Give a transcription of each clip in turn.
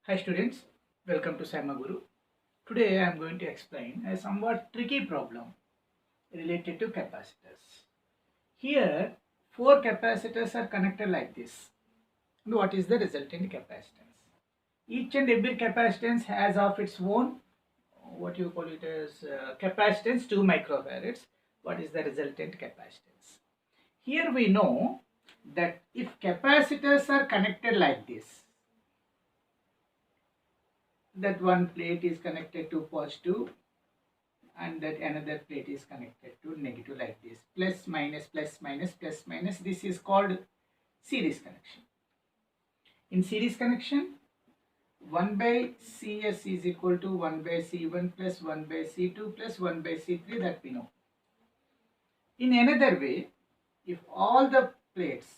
Hi students, welcome to Sama Guru. Today I am going to explain a somewhat tricky problem related to capacitors. Here, four capacitors are connected like this. And what is the resultant capacitance? Each and every capacitance has of its own, what you call it as capacitance 2 microfarads. What is the resultant capacitance? Here we know that if capacitors are connected like this, that one plate is connected to positive and that another plate is connected to negative like this, plus minus plus minus plus minus. This is called series connection. In series connection, 1 by Cs is equal to 1 by C1 plus 1 by C2 plus 1 by C3, that we know. In another way, if all the plates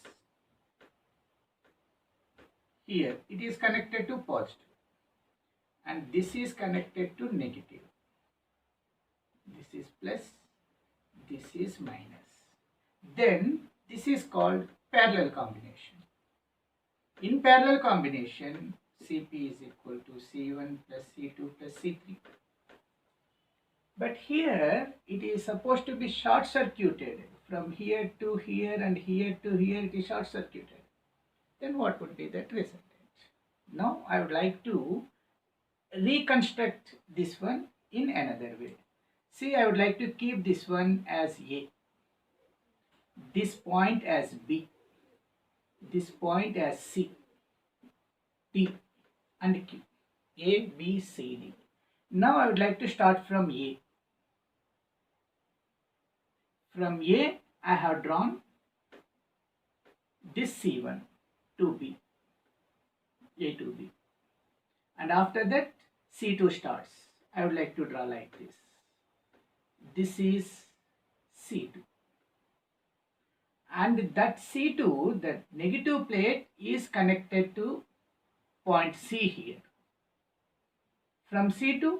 here, it is connected to positive and this is connected to negative, this is plus, this is minus, then this is called parallel combination. In parallel combination, Cp is equal to C1 plus C2 plus C3. But here it is supposed to be short circuited from here to here and here to here, it is short circuited. Then what would be that resultant? Now I would like to reconstruct this one in another way. See, I would like to keep this one as A, this point as B, this point as C, D and Q. A, B, C, D. Now I would like to start from A. From A, I have drawn this C1 to B, A to B. And after that, C2 starts. I would like to draw like this. This is C2. And that C2, that negative plate, is connected to point C here. From C2,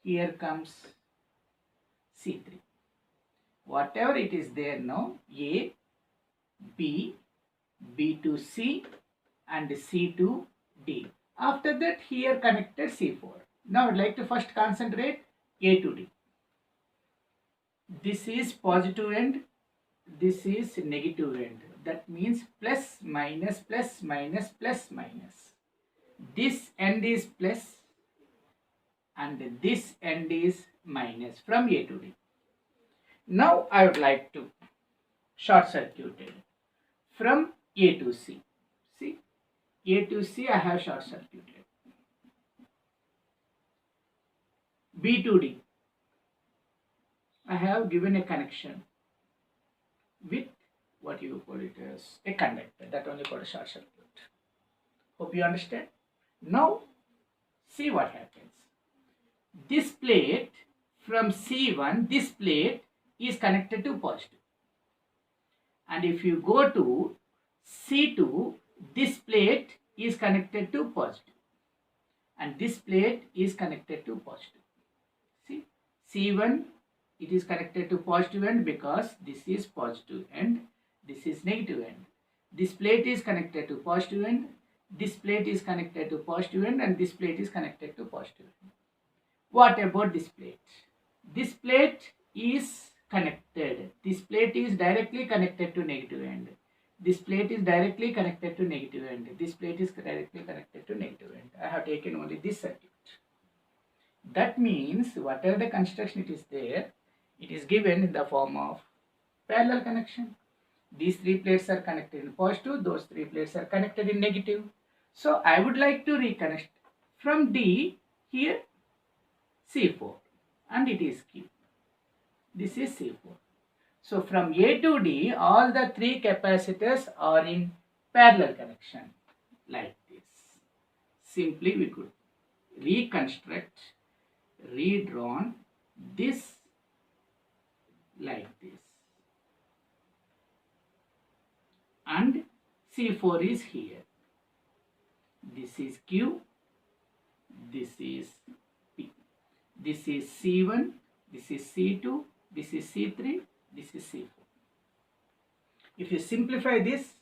here comes C3. Whatever it is there now, A, B, B to C and C to D. After that, here connected C4. Now I would like to first concentrate A to D. This is positive end, this is negative end. That means plus minus plus minus plus minus. This end is plus and this end is minus from A to D. Now I would like to short circuit it from A to C. See, A to C I have short circuited. B to D, I have given a connection with what you call it as a conductor, that only called a short circuit. Hope you understand. Now see what happens. This plate from C1, this plate is connected to positive. And if you go to C2, this plate is connected to positive. And this plate is connected to positive. See, C1, it is connected to positive end because this is positive end, this is negative end. This plate is connected to positive end, this plate is connected to positive end, and this plate is connected to positive end. What about this plate? This plate is connected. This plate is directly connected to negative end. This plate is directly connected to negative end. This plate is directly connected to negative end. I have taken only this circuit. That means whatever the construction it is there, it is given in the form of parallel connection. These three plates are connected in positive, those three plates are connected in negative. So I would like to reconnect from D here C4 and it is Q. This is C4. So from A to D, all the three capacitors are in parallel connection like this. Simply we could reconstruct, redrawn this like this. And C4 is here. This is Q, this is P. This is C1, this is C2, this is C3, this is C4. If you simplify this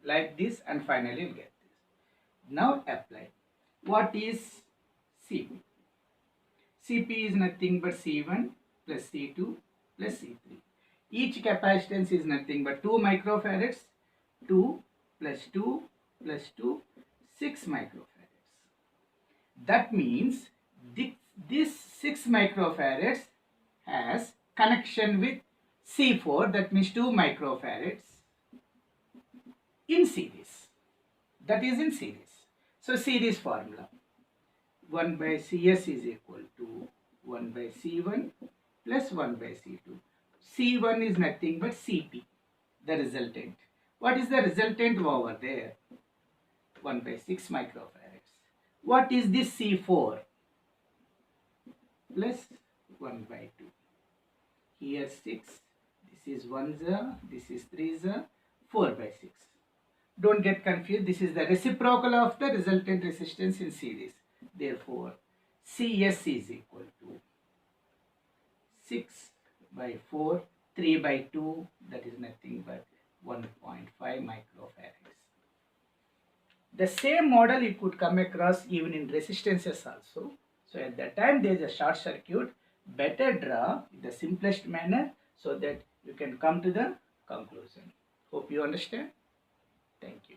like this and finally you'll get this. Now apply. What is CP? CP is nothing but C1 plus C2 plus C3. Each capacitance is nothing but 2 microfarads. 2 plus 2 plus 2, 6 microfarads. That means this 6 microfarads has connection with C4, that means 2 microfarads in series. That is in series. So series formula. 1 by Cs is equal to 1 by C1 plus 1 by C2. C1 is nothing but Cp, the resultant. What is the resultant over there? 1 by 6 microfarads. What is this C4? Plus 1 by 2. Here 6. This is 1 za, this is 3 za, 4 by 6. Don't get confused. This is the reciprocal of the resultant resistance in series. Therefore, Cs is equal to 6 by 4, 3 by 2, that is nothing but 1.5 microfarads. The same model you could come across even in resistances also. So at that time there is a short circuit. Better draw in the simplest manner so that you can come to the conclusion. Hope you understand. Thank you.